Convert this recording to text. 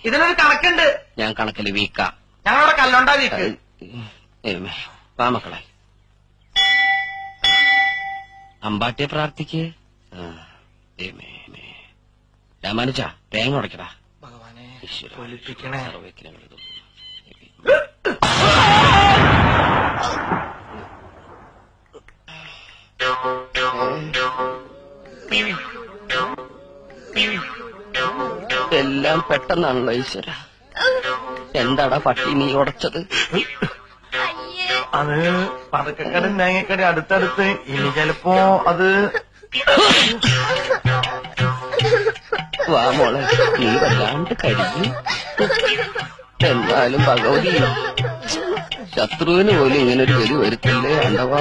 ഇതിനൊരു കണക്കുണ്ട്. ഞാൻ കണക്കില് വീക്കാ. ഞങ്ങളവിടെ കല്ലുണ്ടാ വീക്ക്. വാ മക്കളെ, അമ്പാട്ടിയെ പ്രാർത്ഥിക്ക്. രാമാനുജ തേങ്ങ ഉടക്കടാ. ഭഗവാനെ എല്ലാം പെട്ടെന്നാണല്ലോ ഈശ്വര. എന്താടാ പട്ടി നീ ഉടച്ചത്? അത് പതക്കക്കട തേങ്ങക്കട അടുത്തടുത്ത്. ഇനി ചിലപ്പോ അത് വാ മോളെ, നീ വല്ലാണ്ട് കഴിയും. എന്നാലും ഭഗവതി ശത്രുവിന് പോലും ഇങ്ങനൊരു ഗതി വരുത്തില്ലേ. അണ്ടവാ